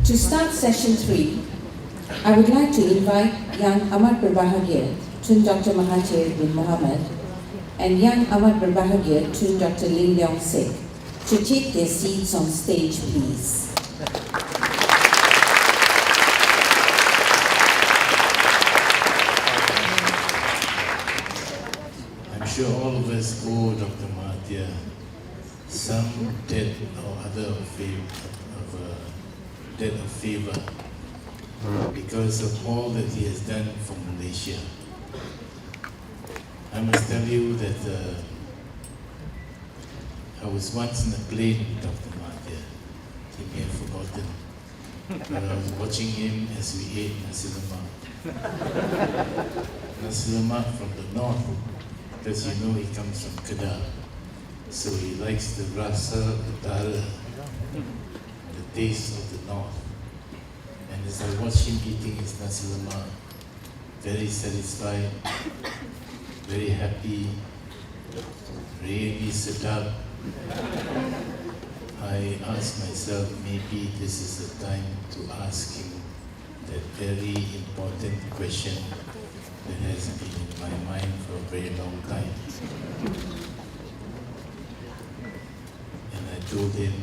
To start session 3, I would like to invite Yang Amat Berbahagia, Tun Dr. Mahathir bin Mohamad, and Yang Amat Berbahagia, Tun Dr. Lim Leong Sik, to take their seats on stage, please. I'm sure all of us owe Dr. Mahathir some debt or other debt of favor because of all that he has done for Malaysia. I must tell you that I was once in a plane with Dr. Mahathir. He may have forgotten, but I was watching him as we ate nasi lemak. Nasi lemak from the north, because you know he comes from Kedah. So he likes the rasa utara, the taste of the north. And as I watched him eating his nasi lemak, very satisfied, very happy, really sedap, I asked myself, maybe this is the time to ask him that very important question that has been in my mind for a very long time. And I told him,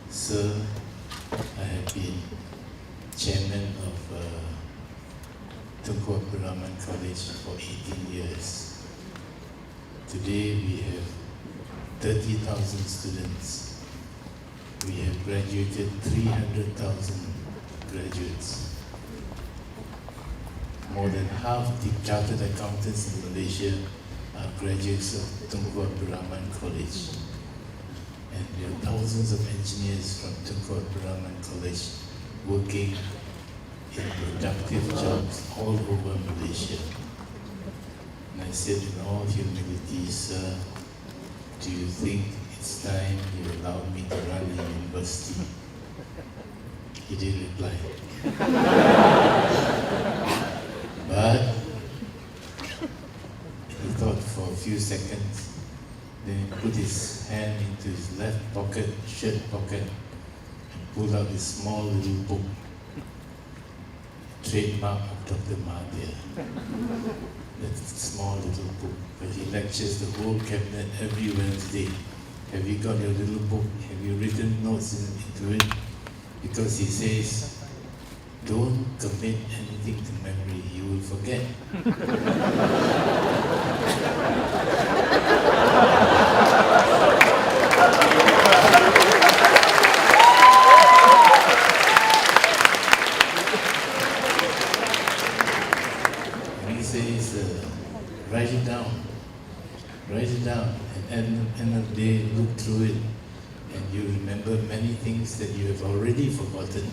sir, I have been chairman of Tunku Abdul Rahman College for 18 years. Today we have 30,000 students. We have graduated 300,000 graduates. More than half the chartered accountants in Malaysia are graduates of Tunku Abdul Rahman College. And there are thousands of engineers from Tunku Abdul Rahman College working in productive jobs all over Malaysia. And I said in all humility, sir, do you think it's time you allow me to run a university? He didn't reply. But he thought for a few seconds, then he put his hand into his left pocket, shirt pocket, and pulled out his small little book, trademark of Dr. Mahathir. That small little book where he lectures the whole cabinet every Wednesday. Have you got your little book? Have you written notes into it? Because he says, don't commit anything to memory, you will forget. And he says, write it down, and at the end of the day, look through it, and you remember many things that you have already forgotten.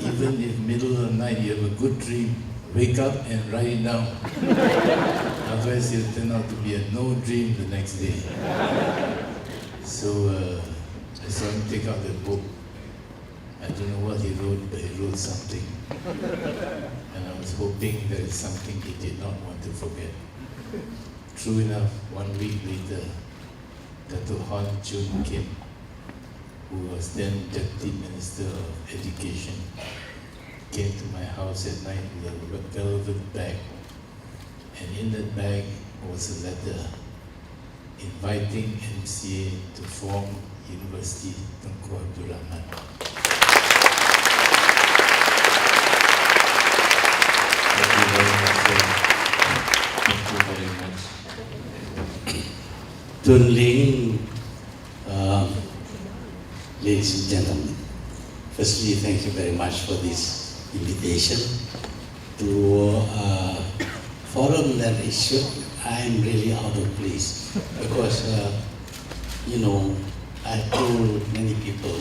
Even if middle of the night you have a good dream, wake up and write it down. Otherwise it'll turn out to be a no dream the next day. So I saw him take out the book. I don't know what he wrote, but he wrote something. And I was hoping that it's something he did not want to forget. True enough, 1 week later, Dato' Hon Chun Kim, who was then Deputy Minister of Education, came to my house at night with a velvet bag. And in that bag was a letter inviting MCA to form University Tunku Abdul Rahman. Thank you very much, sir. Thank you very much. Tun Ling, ladies and gentlemen, firstly, thank you very much for this invitation to a forum that is, I'm really out of place because, I told many people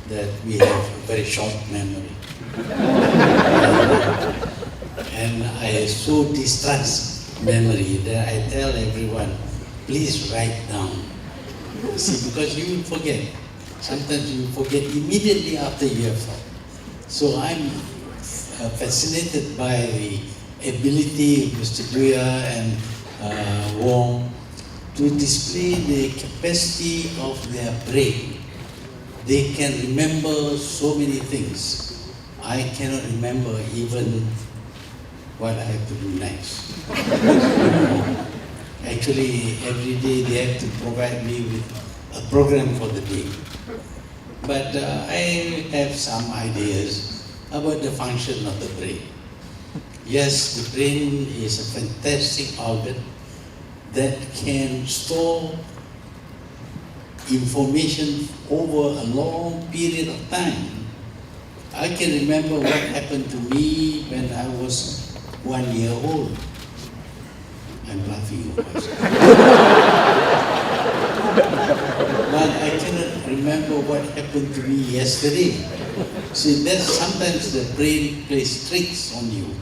that we have a very short memory. And I so distrust memory that I tell everyone, please write down. See, because you will forget. Sometimes you forget immediately after you have thought. So I'm fascinated by the ability of Mr. Duya and Wong to display the capacity of their brain they can remember so many things. I cannot remember even what I have to do next. Actually, every day they have to provide me with a program for the day. But I have some ideas about the function of the brain. Yes, the brain is a fantastic organ that can store information over a long period of time. I can remember what happened to me when I was 1 year old. I'm laughing, of course. But I cannot remember what happened to me yesterday. See, that's sometimes the brain plays tricks on you.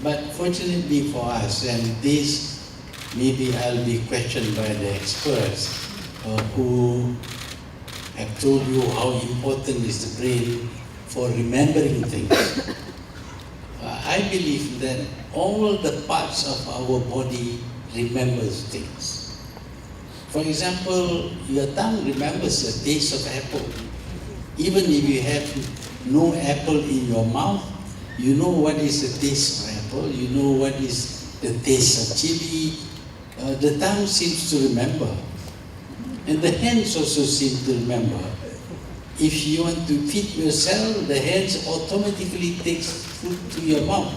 But fortunately for us, and this maybe I'll be questioned by the experts who have told you how important is the brain for remembering things. I believe that all the parts of our body remembers things. For example, your tongue remembers the taste of apple. Even if you have no apple in your mouth, you know what is the taste of apple, you know what is the taste of chili. The tongue seems to remember. And the hands also seem to remember. If you want to feed yourself, the hands automatically takes food to your mouth.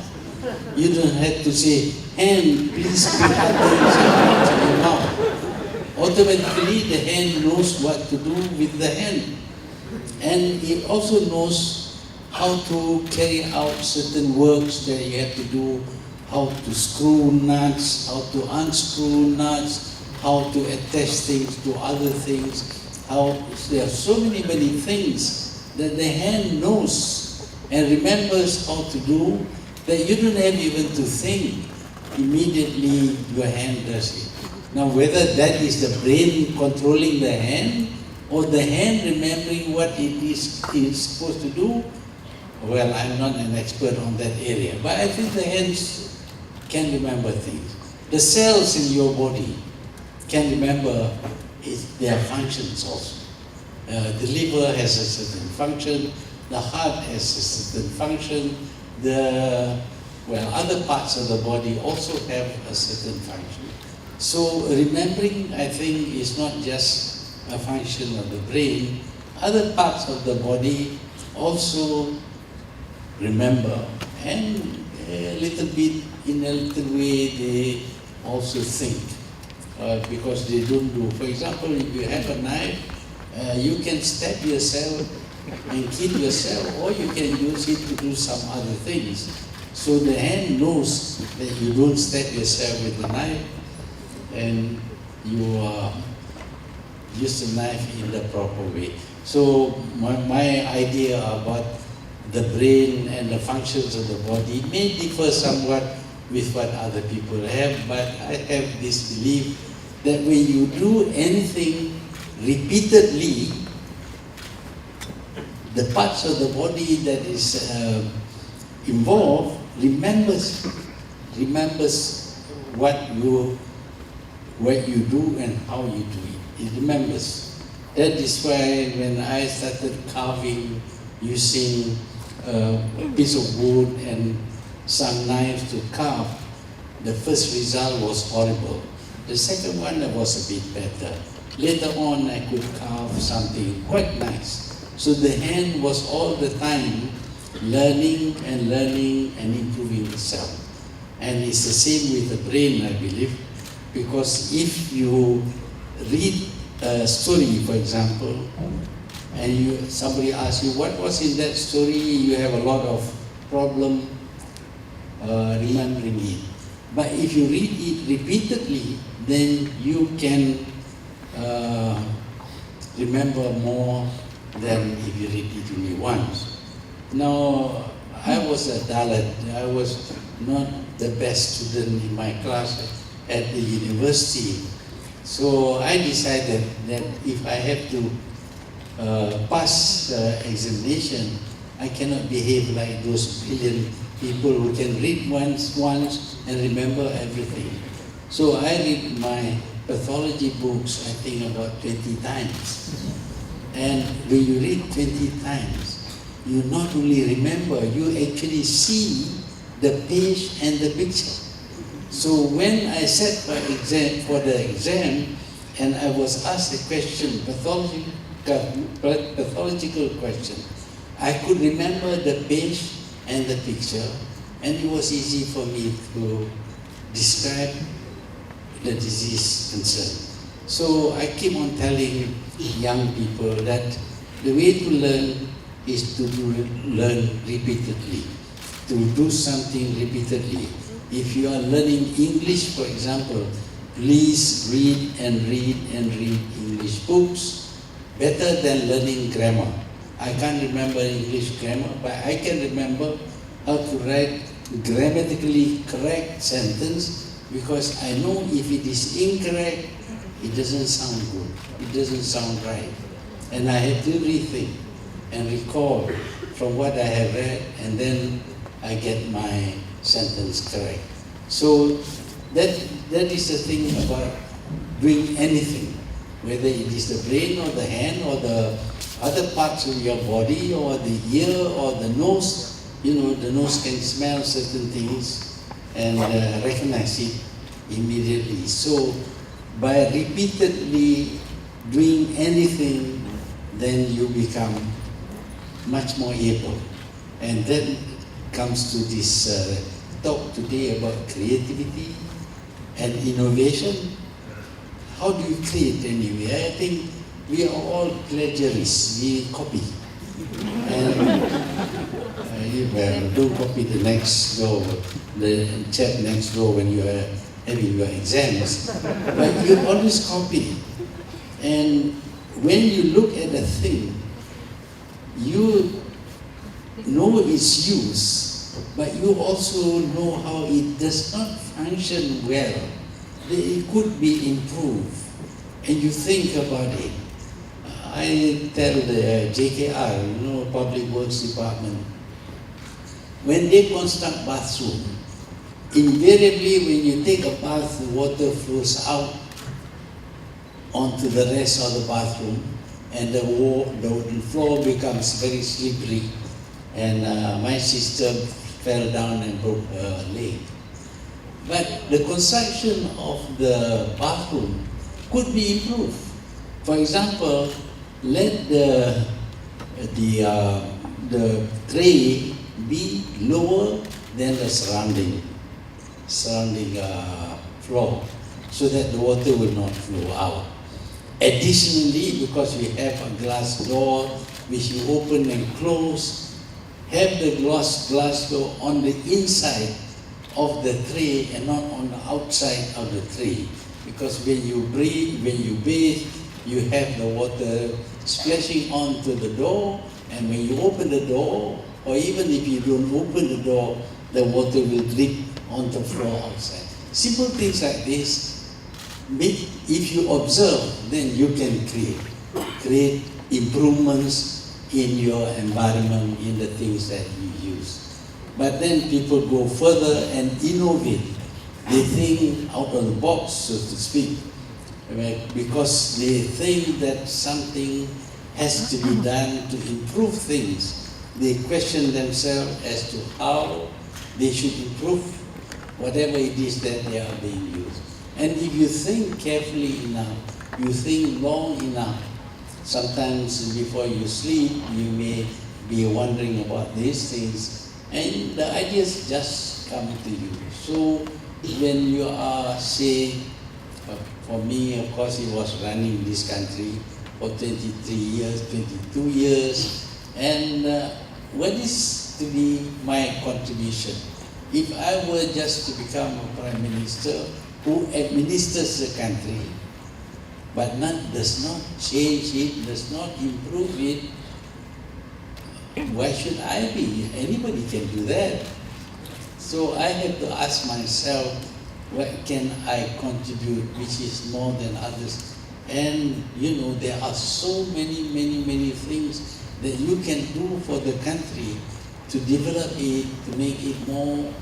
You don't have to say, hand, please put things to your mouth. Automatically, the hand knows what to do with the hand. And it also knows how to carry out certain works that you have to do, how to screw nuts, how to unscrew nuts, how to attach things to other things. There are so many things that the hand knows and remembers how to do that you don't have even to think. Immediately your hand does it. Now whether that is the brain controlling the hand or the hand remembering what it is supposed to do, well, I'm not an expert on that area, but I think the hands can remember things. The cells in your body can remember their functions also. The liver has a certain function, the heart has a certain function, other parts of the body also have a certain function. So remembering, I think, is not just a function of the brain. Other parts of the body also remember, and a little bit, in a little way, they also think. Because they don't do. For example, if you have a knife, you can stab yourself and kill yourself, or you can use it to do some other things. So the hand knows that you don't stab yourself with the knife, and you use the knife in the proper way. So my idea about the brain and the functions of the body may differ somewhat with what other people have, but I have this belief that when you do anything repeatedly, the parts of the body that is involved remembers what you do and how you do it. It remembers. That is why when I started carving using a piece of wood and some knives to carve, the first result was horrible. The second one was a bit better. Later on, I could carve something quite nice. So the hand was all the time learning and improving itself. And it's the same with the brain, I believe, because if you read a story, for example, and somebody asks you, what was in that story, you have a lot of problem remembering it. But if you read it repeatedly, then you can remember more than if you read it only once. Now, I was a Dalit. I was not the best student in my class at the university. So I decided that if I have to pass the examination, I cannot behave like those brilliant people who can read once and remember everything. So I read my pathology books, I think, about 20 times. And when you read 20 times, you not only remember, you actually see the page and the picture. So when I sat for the exam, and I was asked a question, pathological question, I could remember the page and the picture, and it was easy for me to describe the disease concern. So I keep on telling young people that the way to learn is to learn repeatedly, to do something repeatedly. If you are learning English, for example, please read and read and read English books, better than learning grammar. I can't remember English grammar, but I can remember how to write grammatically correct sentence, because I know if it is incorrect, it doesn't sound good, it doesn't sound right. And I have to rethink and recall from what I have read, and then I get my sentence correct. So that is the thing about doing anything, whether it is the brain or the hand or the other parts of your body or the ear or the nose. You know, the nose can smell certain things and recognize it immediately. So by repeatedly doing anything, then you become much more able. And then comes to this talk today about creativity and innovation. How do you create anyway? I think we are all plagiarists, we copy. And don't copy the next door, the chap next door when you are having your exams. But you always copy. And when you look at a thing, you know its use, but you also know how it does not function well. It could be improved, and you think about it. I tell the JKR, Public Works Department, when they construct bathroom, invariably when you take a bath, the water flows out onto the rest of the bathroom, and the floor becomes very slippery. And my sister fell down and broke her leg. But the construction of the bathroom could be improved. For example, let the tray be lower than the surrounding floor, so that the water will not flow out. Additionally, because we have a glass door which you open and close, have the glass door on the inside of the tray and not on the outside of the tray. Because when you bathe, you have the water splashing onto the door, and when you open the door, or even if you don't open the door, the water will drip onto the floor outside. Simple things like this, if you observe, then you can create improvements in your environment, in the things that you use. But then people go further and innovate. They think out of the box, so to speak, because they think that something has to be done to improve things. They question themselves as to how they should improve whatever it is that they are being used. And if you think carefully enough, you think long enough, sometimes before you sleep, you may be wondering about these things, and the ideas just come to you. So when you are, say, for me, of course, he was running this country for 23 years, 22 years, and what is to be my contribution? If I were just to become a Prime Minister who administers the country, but does not change it, does not improve it, why should I be? Anybody can do that. So I have to ask myself, what can I contribute which is more than others? And there are so many things that you can do for the country to develop it, to make it more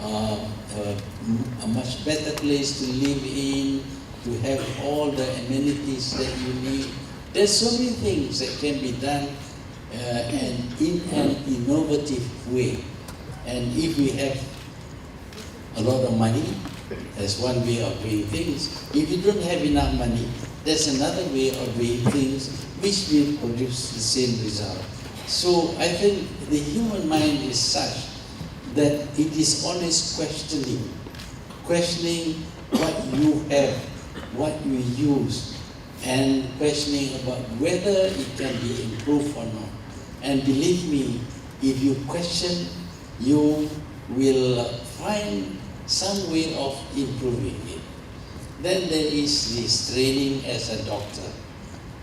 a much better place to live in, to have all the amenities that you need, There's so many things that can be done and in an innovative way. And if we have a lot of money, that's one way of doing things. If you don't have enough money, there's another way of doing things which will produce the same result. So I think the human mind is such that it is always questioning what you have, what you use, and questioning about whether it can be improved or not. And believe me, if you question, you will find some way of improving it. Then there is this training as a doctor.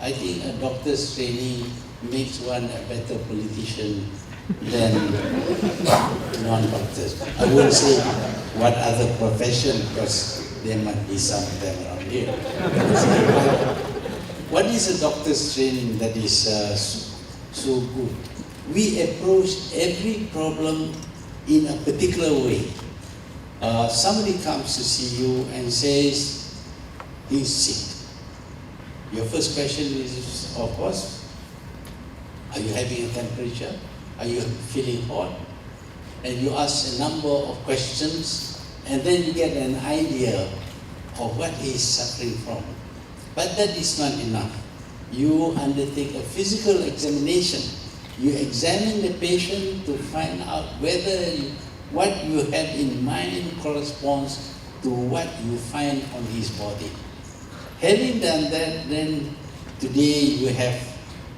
I think a doctor's training makes one a better politician than non-doctors. I won't say what other profession, because there might be some of them around here. What is a doctor's training that is so good? We approach every problem in a particular way. Somebody comes to see you and says he's sick. Your first question is, of course, are you having a temperature? Are you feeling hot? And you ask a number of questions, and then you get an idea of what he is suffering from. But that is not enough. You undertake a physical examination. You examine the patient to find out whether what you have in mind corresponds to what you find on his body. Having done that, then today you have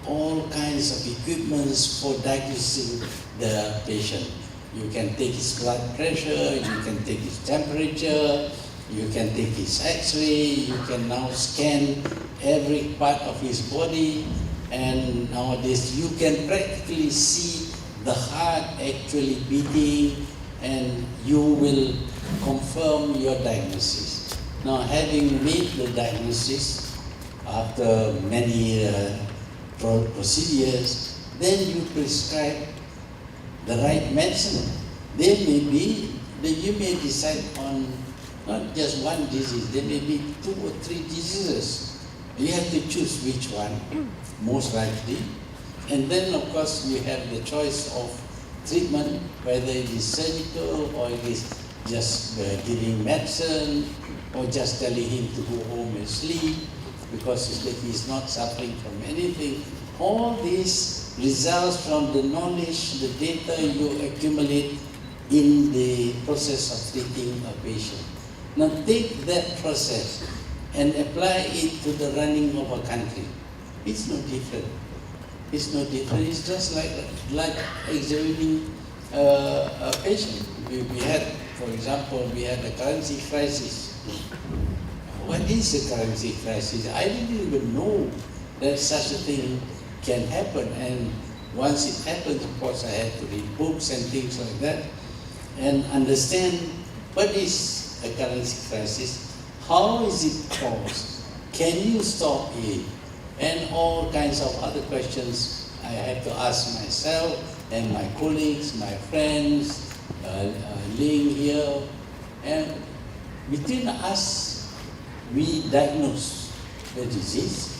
all kinds of equipments for diagnosing the patient. You can take his blood pressure, you can take his temperature, you can take his x-ray, you can now scan every part of his body, and nowadays you can practically see the heart actually beating, and you will confirm your diagnosis. Now, having made the diagnosis after many procedures, then you prescribe the right medicine. There may be that you may decide on not just one disease, there may be 2 or 3 diseases. You have to choose which one, most likely. And then, of course, you have the choice of treatment, whether it is surgical or it is just giving medicine or just telling him to go home and sleep because he's not suffering from anything. All this results from the knowledge, the data you accumulate in the process of treating a patient. Now take that process and apply it to the running of a country. It's no different. It's no different. It's just like examining a patient. We had, for example, we had a currency crisis. What is a currency crisis? I didn't even know that such a thing can happen. And once it happened, of course, I had to read books and things like that and understand what is a currency crisis, how is it caused, can you stop it, and all kinds of other questions I had to ask myself and my colleagues, my friends, Ling here, and between us, we diagnose the disease.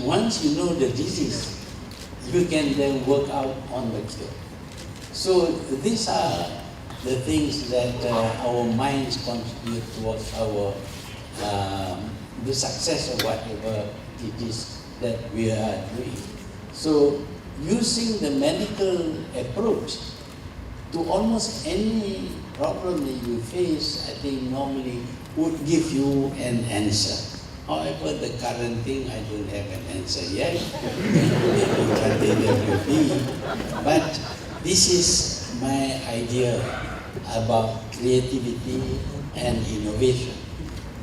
Once you know the disease, you can then work out on the cure. So these are the things that our minds contribute towards our the success of whatever it is that we are doing. So using the medical approach to almost any problem that you face, I think normally would give you an answer. However, the current thing, I don't have an answer yet. Maybe there will be. But this is my idea about creativity and innovation.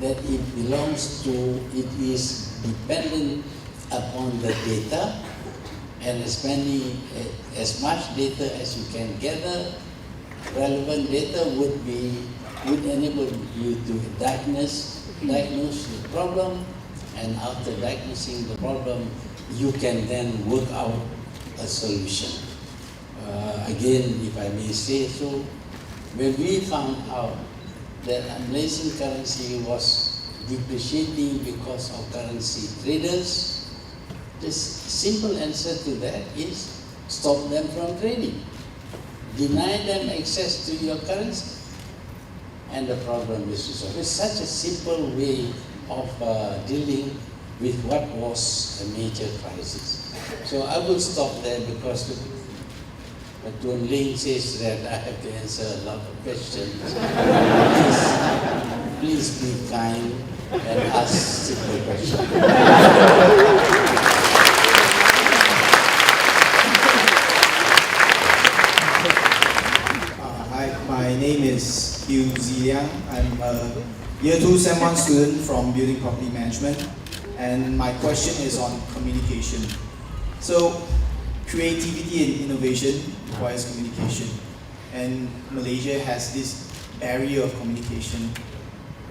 That it belongs to, it is dependent upon the data, and spending as much data as you can gather. Relevant data would enable you to diagnose the problem, and after diagnosing the problem, you can then work out a solution. Again, if I may say so, when we found out that Malaysian currency was depreciating because of currency traders? The simple answer to that is stop them from trading. Deny them access to your currency, and the problem is resolved. It's such a simple way of dealing with what was a major crisis. So I will stop there because Tuan Ling says that I have to answer a lot of questions. Please be kind and ask simple questions. Hi, my name is Hugh Ziliang. I'm a Year 2 Sem 1 student from Building Property Management, and my question is on communication. So, creativity and innovation requires communication, and Malaysia has this barrier of communication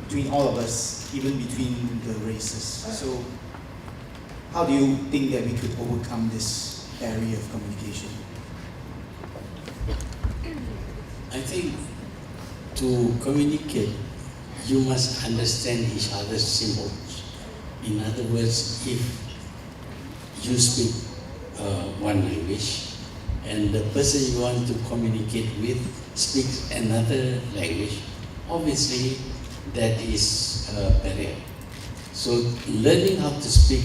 between all of us, even between the races. So, how do you think that we could overcome this barrier of communication? I think to communicate, you must understand each other's symbols. In other words, if you speak one language and the person you want to communicate with speaks another language, obviously that is a barrier. So learning how to speak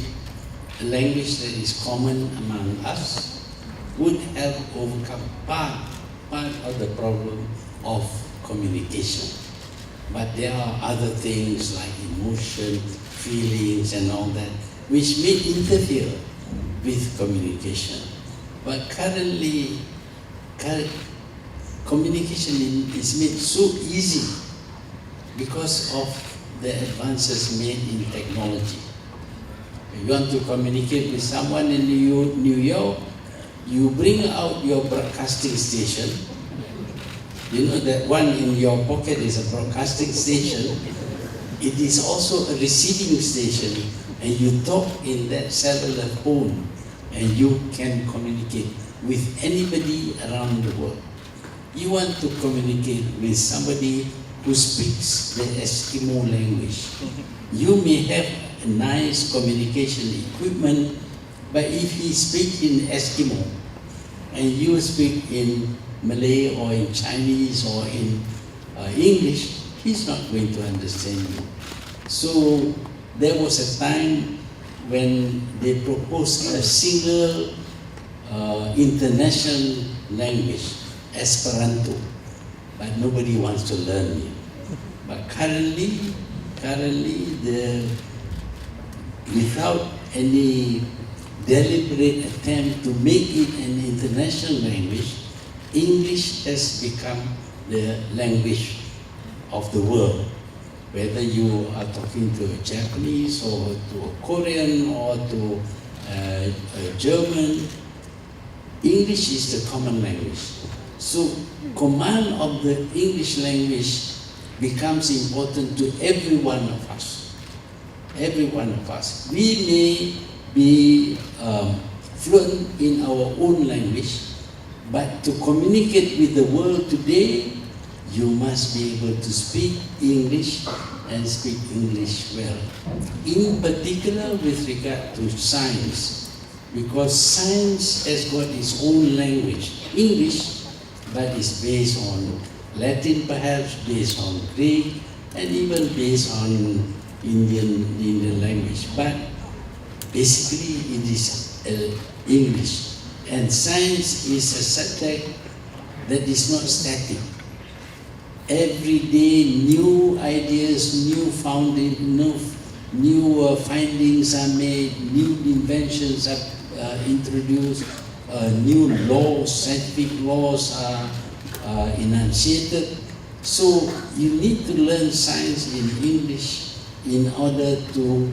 a language that is common among us would help overcome part of the problem of communication. But there are other things like emotion, feelings and all that which may interfere with communication. But currently, communication is made so easy because of the advances made in technology. If you want to communicate with someone in New York, you bring out your broadcasting station. You know that one in your pocket is a broadcasting station. It is also a receiving station, and you talk in that cellular phone, and you can communicate with anybody around the world. You want to communicate with somebody who speaks the Eskimo language. You may have a nice communication equipment, but if he speaks in Eskimo and you speak in Malay or in Chinese or in English, he's not going to understand you. So there was a time when they proposed a single international language, Esperanto, but nobody wants to learn it. But currently, without any deliberate attempt to make it an international language, English has become the language of the world. Whether you are talking to a Japanese or to a Korean or to a German, English is the common language. So command of the English language becomes important to every one of us. Every one of us. We may be fluent in our own language, but to communicate with the world today, you must be able to speak English and speak English well. In particular with regard to science, because science has got its own language, English, but it's based on Latin perhaps, based on Greek, and even based on Indian language. But basically it is English. And science is a subject that is not static. Every day new ideas, new findings are made, new inventions are introduced, new laws, scientific laws are enunciated. So you need to learn science in English in order to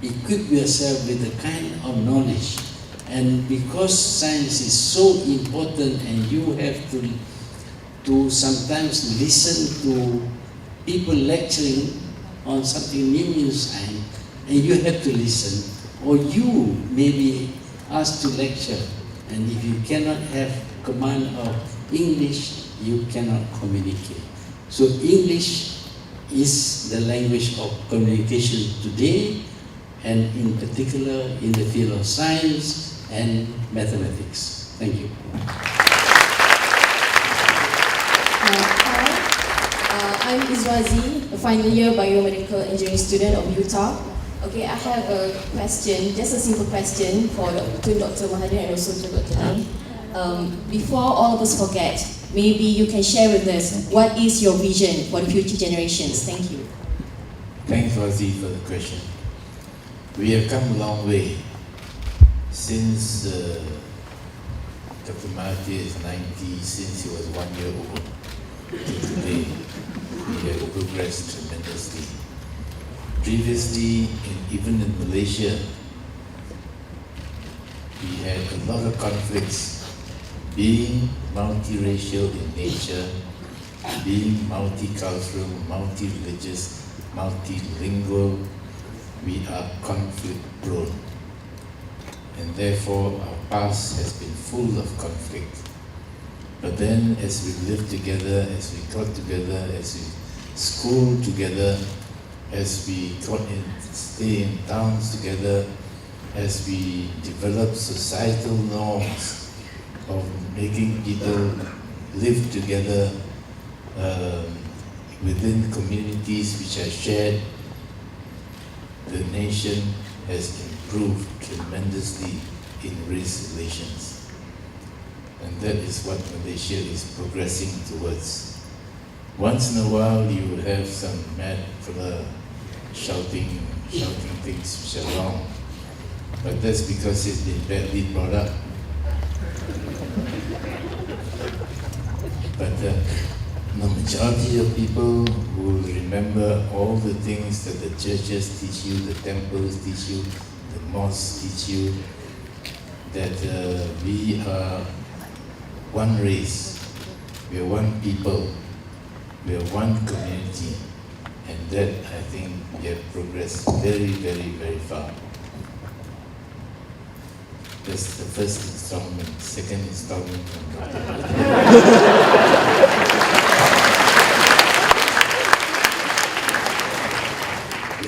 equip yourself with the kind of knowledge. And because science is so important and you have to sometimes listen to people lecturing on something new in science, and you have to listen, or you may be asked to lecture, and if you cannot have command of English, you cannot communicate. So English is the language of communication today, and in particular in the field of science and mathematics. Thank you. I'm Izwazi, a final year biomedical engineering student of Utah. Okay, I have a question, just a simple question for Dr. Mahathir and also to Dr. Lee. Before all of us forget, maybe you can share with us what is your vision for the future generations. Thank you. Thanks, Wazi, for the question. We have come a long way since Dr. Mahathir is 90, since he was 1 year old till today. We have progressed tremendously. Previously, even in Malaysia, we had a lot of conflicts. Being multiracial in nature, being multicultural, multi-religious, multilingual, we are conflict prone. And therefore our past has been full of conflict. But then as we lived together, as we got together, as we schooled together, as we stay in towns together, as we develop societal norms of making people live together within communities which are shared, the nation has improved tremendously in race relations. And that is what Malaysia is progressing towards. Once in a while you will have some mad fella shouting things which are wrong, but that's because it's been badly brought up. But the majority of people will remember all the things that the churches teach you, the temples teach you, the mosques teach you, that we are one race, we are one people, we are one community, and that I think we have progressed very, very, very far. That's the first installment. Second installment from Dr.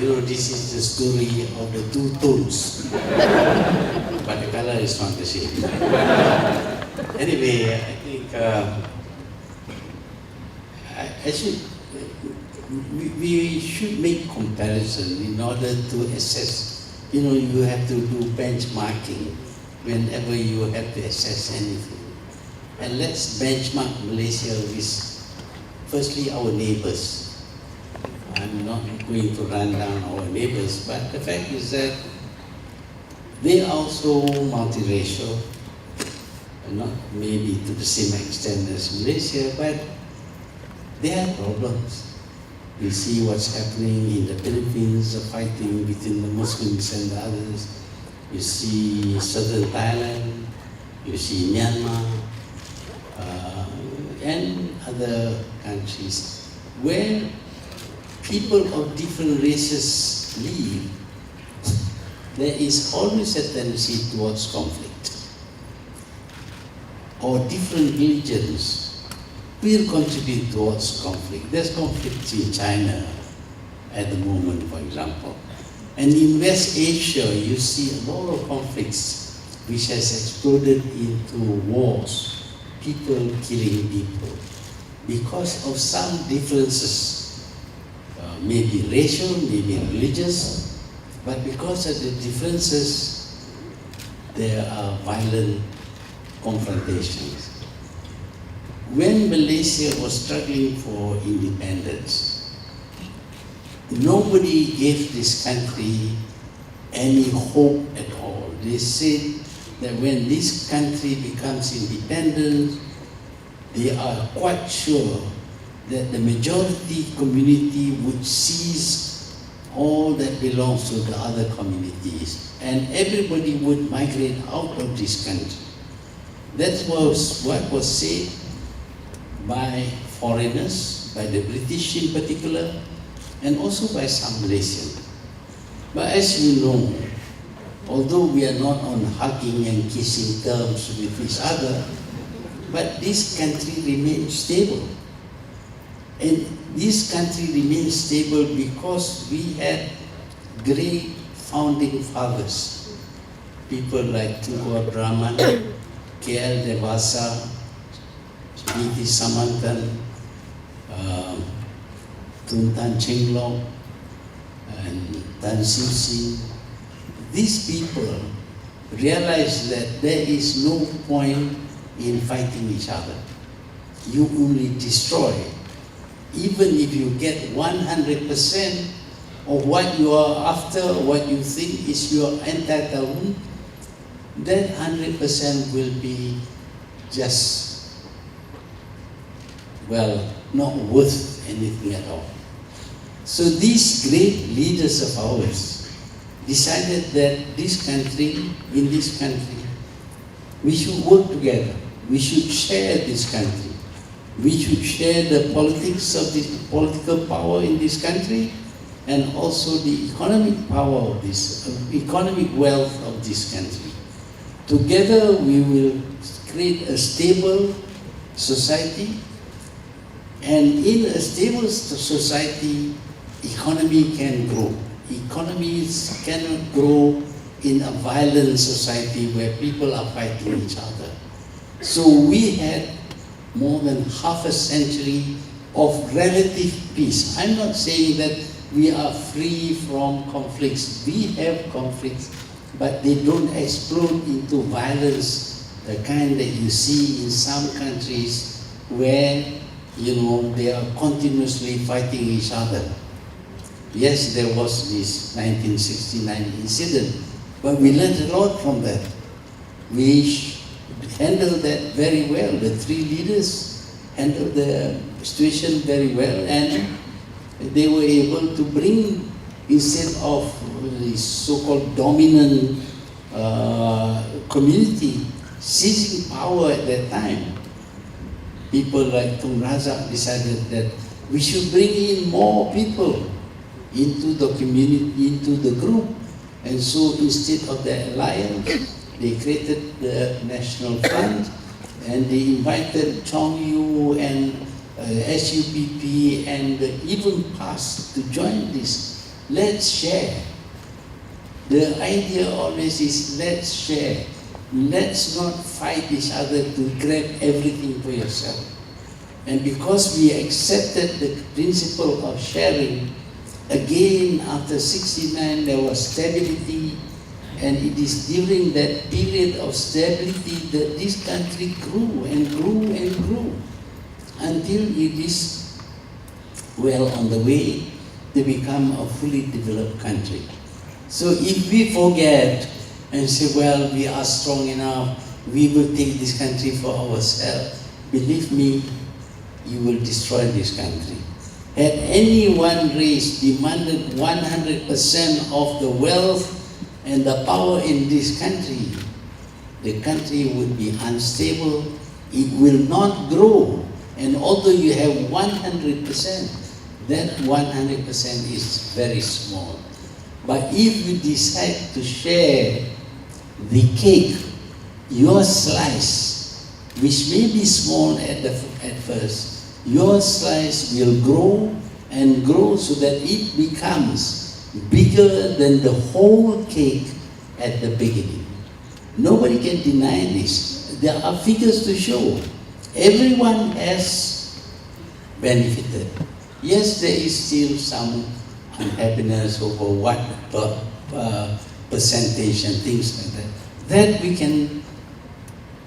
You know, this is the story of the two tones, but the color is not the same. Anyway, I think we should make comparison in order to assess. You know, you have to do benchmarking whenever you have to assess anything. And let's benchmark Malaysia with, firstly, our neighbors. I'm not going to run down our neighbors, but the fact is that they are also multiracial, not maybe to the same extent as Malaysia, but they have problems. We see what's happening in the Philippines, the fighting between the Muslims and the others. You see southern Thailand, you see Myanmar, and other countries where people of different races live. There is always a tendency towards conflict. Or different religions will contribute towards conflict. There's conflict in China at the moment, for example. And in West Asia, you see a lot of conflicts which has exploded into wars, people killing people, because of some differences, maybe racial, maybe religious, but because of the differences, there are violent confrontations. When Malaysia was struggling for independence, nobody gave this country any hope at all. They said that when this country becomes independent, they are quite sure that the majority community would seize all that belongs to the other communities, and everybody would migrate out of this country. That was what was said by foreigners, by the British in particular, and also by some Malaysians. But as you know, although we are not on hugging and kissing terms with each other, but this country remains stable. And this country remains stable because we had great founding fathers. People like Tunku Abdul Rahman, K.L. Devasa, B.T. Samantan, Tun Tan Cheng Long, and Tan Siu Sin. These people realized that there is no point in fighting each other. You only destroy. Even if you get 100% of what you are after, what you think is your entitlement, that 100% will be just, well, not worth anything at all. So these great leaders of ours decided that in this country, we should work together. We should share this country. We should share the politics of this political power in this country, and also the economic power of this, economic wealth of this country. Together we will create a stable society, and in a stable society, economy can grow. Economies cannot grow in a violent society where people are fighting each other. So we had more than half a century of relative peace. I'm not saying that we are free from conflicts. We have conflicts, but they don't explode into violence, the kind that you see in some countries where, they are continuously fighting each other. Yes, there was this 1969 incident, but we learned a lot from that. We handled that very well. The three leaders handled the situation very well, and they were able to bring, instead of the so-called dominant community seizing power at that time, people like Tun Razak decided that we should bring in more people into the community, into the group. And so instead of the alliance, they created the National Front, and they invited Chong Yu and SUPP and even PAS to join this. Let's share. The idea always is let's share. Let's not fight each other to grab everything for yourself. And because we accepted the principle of sharing, again after 69 there was stability. And it is during that period of stability that this country grew and grew and grew until it is well on the way to become a fully developed country. So if we forget and say, well, we are strong enough, we will take this country for ourselves, believe me, you will destroy this country. Had any one race demanded 100% of the wealth and the power in this country, the country would be unstable, it will not grow. And although you have 100%, that 100% is very small. But if you decide to share the cake, your slice, which may be small at first, your slice will grow and grow so that it becomes bigger than the whole cake at the beginning. Nobody can deny this. There are figures to show. Everyone has benefited. Yes, there is still some unhappiness over what percentage and things like that. That we can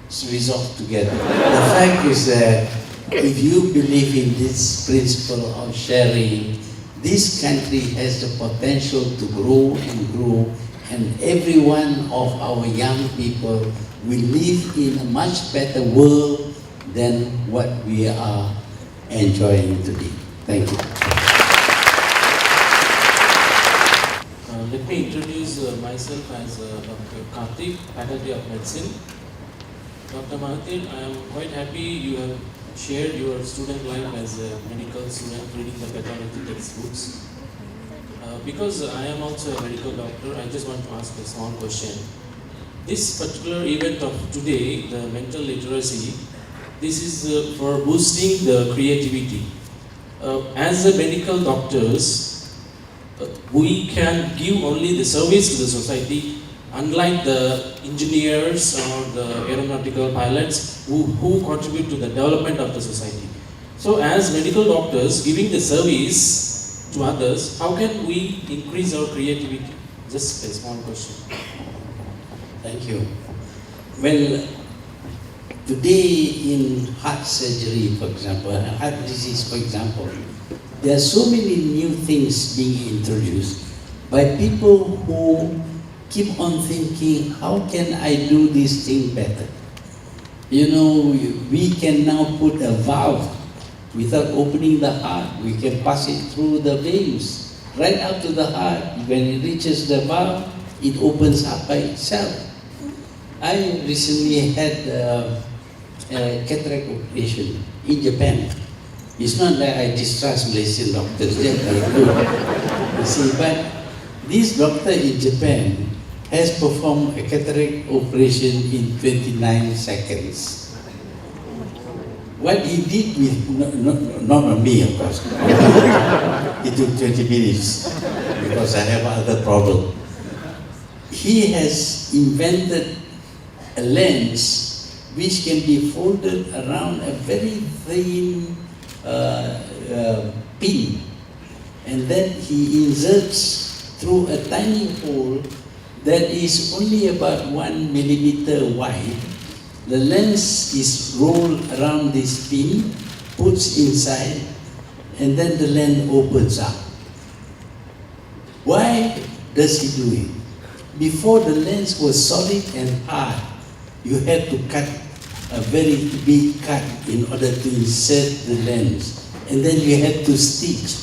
resolve together. The fact is that if you believe in this principle of sharing, this country has the potential to grow and grow, and every one of our young people will live in a much better world than what we are enjoying today. Thank you. Let me introduce myself as Dr. Karthik, Faculty of Medicine. Dr. Mahathir, I am quite happy you have shared your student life as a medical student reading the pathology textbooks. Because I am also a medical doctor, I just want to ask a small question. This particular event of today, the mental literacy, this is for boosting the creativity. as a medical doctors, we can give only the service to the society, unlike the engineers or the aeronautical pilots who contribute to the development of the society. So as medical doctors giving the service to others, how can we increase our creativity? Just a small question. Thank you. Well, today in heart surgery, for example, heart disease, for example, there are so many new things being introduced by people who keep on thinking, how can I do this thing better? You know, we can now put a valve without opening the heart. We can pass it through the veins, right up to the heart. When it reaches the valve, it opens up by itself. I recently had a cataract operation in Japan. It's not that I distrust Malaysian doctors, they're very good. You see, but this doctor in Japan has performed a cataract operation in 29 seconds. What he did with, not on me of course, it took 20 minutes because I have other problem. He has invented a lens which can be folded around a very thin pin, and then he inserts through a tiny hole that is only about 1 millimeter wide. The lens is rolled around this pin, puts inside, and then the lens opens up. Why does he do it? Before, the lens was solid and hard. You had to cut a very big cut in order to insert the lens, and then you had to stitch.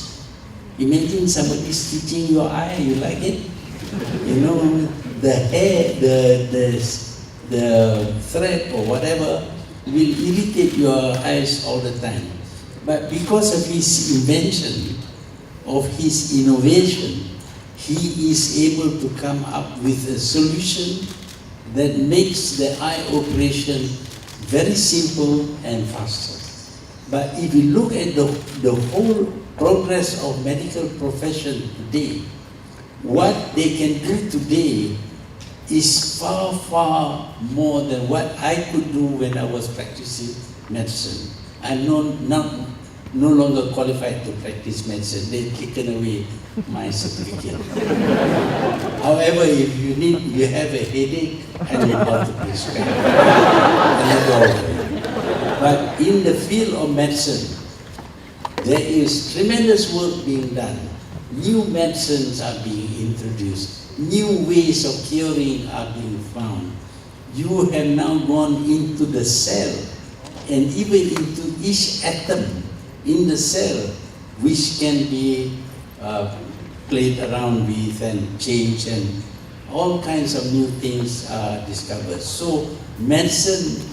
Imagine somebody stitching your eye, you like it? You know, the hair, the thread or whatever will irritate your eyes all the time. But because of his invention, of his innovation, he is able to come up with a solution that makes the eye operation very simple and faster. But if you look at the whole progress of medical profession today, what they can do today is far, far more than what I could do when I was practicing medicine. I'm no longer qualified to practice medicine. They've taken away my certificate. However, if you have a headache, I know how to prescribe. But in the field of medicine, there is tremendous work being done. New medicines are being introduced. New ways of curing are being found. You have now gone into the cell and even into each atom in the cell, which can be played around with and changed, and all kinds of new things are discovered. So medicine,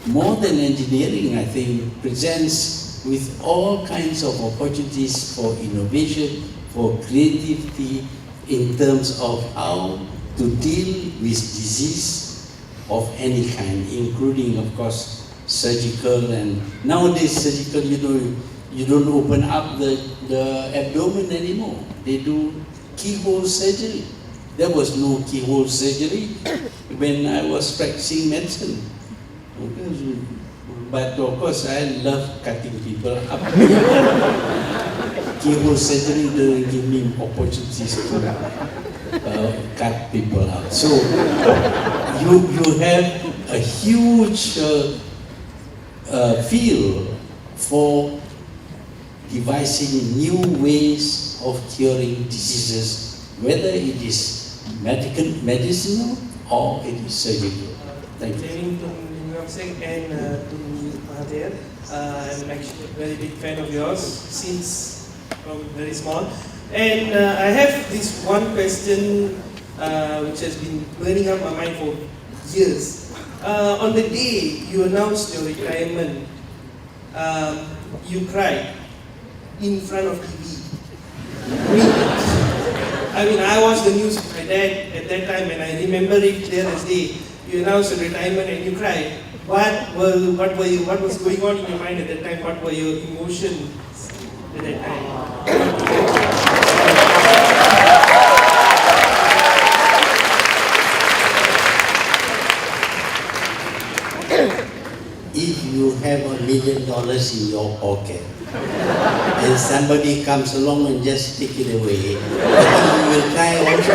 more than engineering, I think, presents with all kinds of opportunities for innovation, for creativity, in terms of how to deal with disease of any kind, including, of course, surgical. And nowadays, surgical, you don't open up the abdomen anymore. They do keyhole surgery. There was no keyhole surgery when I was practicing medicine. But of course, I love cutting people up. Keyhole surgery doesn't give me opportunities to cut people out. So you have a huge field for devising new ways of curing diseases, whether it is medicinal or it is surgical. Thank you. And to Mahathir, I'm actually a very big fan of yours since from very small. And I have this one question which has been burning up my mind for years. On the day you announced your retirement, you cried in front of TV. I watched the news with my dad at that time, and I remember it clear as day. You announced your retirement and you cried. What was going on in your mind at that time? What were your emotions? that I If you have $1 million in your pocket and somebody comes along and just take it away, I think you will cry also.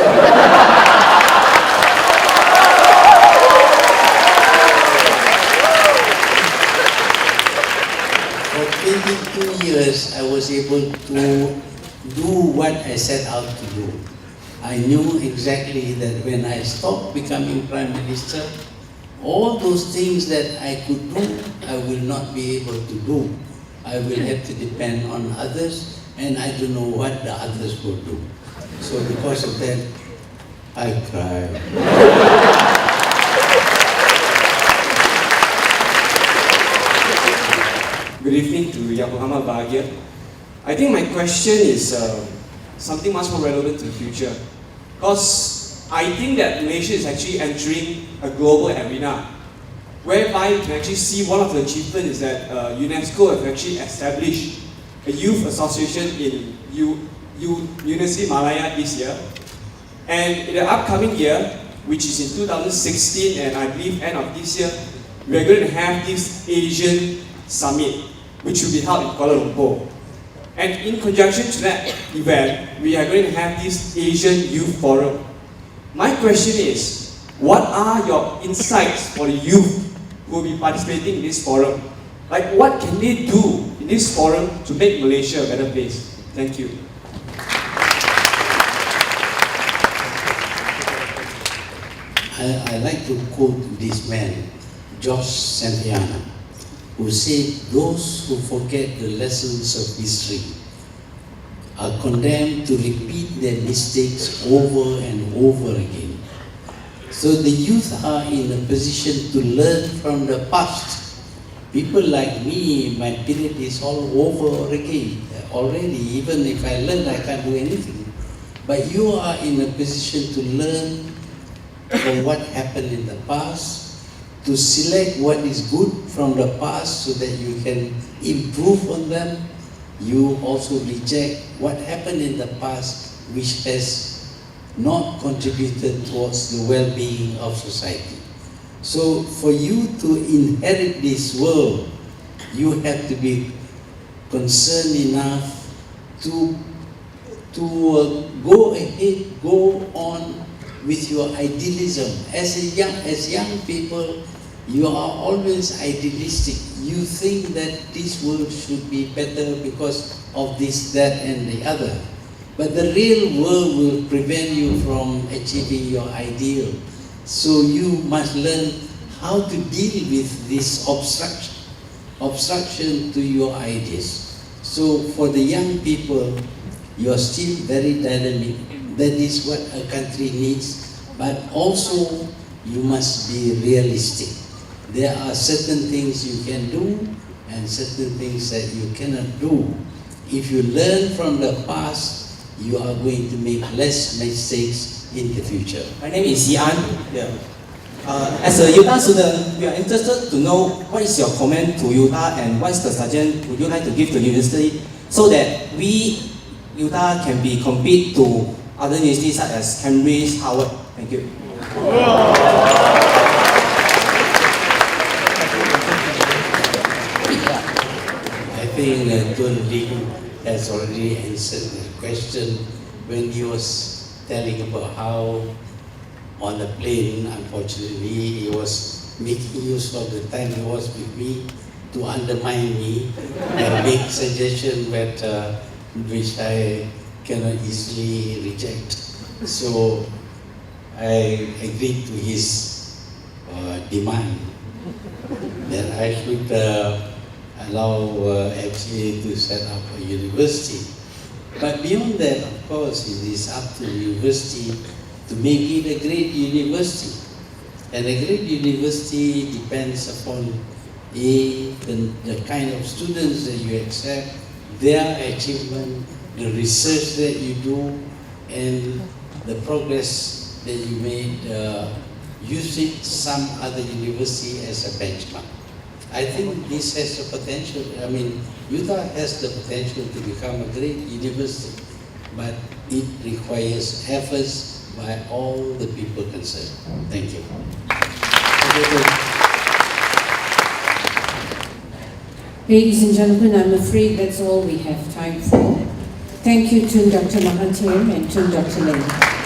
For 22 years, I was able to do what I set out to do. I knew exactly that when I stopped becoming Prime Minister, all those things that I could do, I will not be able to do. I will have to depend on others, and I don't know what the others will do. So because of that, I cry. Good evening to Yang Muhammad Bahagia. I think my question is something much more relevant to the future. Because I think that Malaysia is actually entering a global arena, whereby you can actually see one of the achievements is that UNESCO have actually established a youth association in University Malaya this year. And in the upcoming year, which is in 2016 and I believe end of this year, we are going to have this Asian Summit, which will be held in Kuala Lumpur. And in conjunction to that event, we are going to have this Asian Youth Forum. My question is, what are your insights for the youth who will be participating in this forum? Like, what can they do in this forum to make Malaysia a better place? Thank you. I like to quote this man, George Santayana, who said, "Those who forget the lessons of history are condemned to repeat their mistakes over and over again." So the youth are in a position to learn from the past. People like me, my period is all over again already. Even if I learn, I can't do anything. But you are in a position to learn from what happened in the past, to select what is good from the past so that you can improve on them. You also reject what happened in the past which has not contributed towards the well-being of society. So for you to inherit this world, you have to be concerned enough to go ahead, go on with your idealism. As young people, you are always idealistic. You think that this world should be better because of this, that, and the other. But the real world will prevent you from achieving your ideal. So you must learn how to deal with this obstruction to your ideas. So for the young people, you are still very dynamic. That is what a country needs. But also, you must be realistic. There are certain things you can do and certain things that you cannot do. If you learn from the past, you are going to make less mistakes in the future. My name is Yan. Yeah. As a UTA student, we are interested to know what is your comment to UTA and what is the suggestion would you like to give to university so that we, UTA, can be compete to other universities such as Cambridge, Harvard. Thank you. I think Tun Ling has already answered the question when he was telling about how on the plane, unfortunately, he was making use of the time he was with me to undermine me and make suggestions that which I cannot easily reject. So I agreed to his demand that I should allow FCA to set up a university. But beyond that, of course, it is up to the university to make it a great university. And a great university depends upon the kind of students that you accept, their achievement, the research that you do, and the progress that you made using some other university as a benchmark. I think this has the potential. I mean, Utah has the potential to become a great university, but it requires efforts by all the people concerned. Thank you. Ladies and gentlemen, I'm afraid that's all we have time for. Thank you to Dr. Mahathir and to Dr. Lim.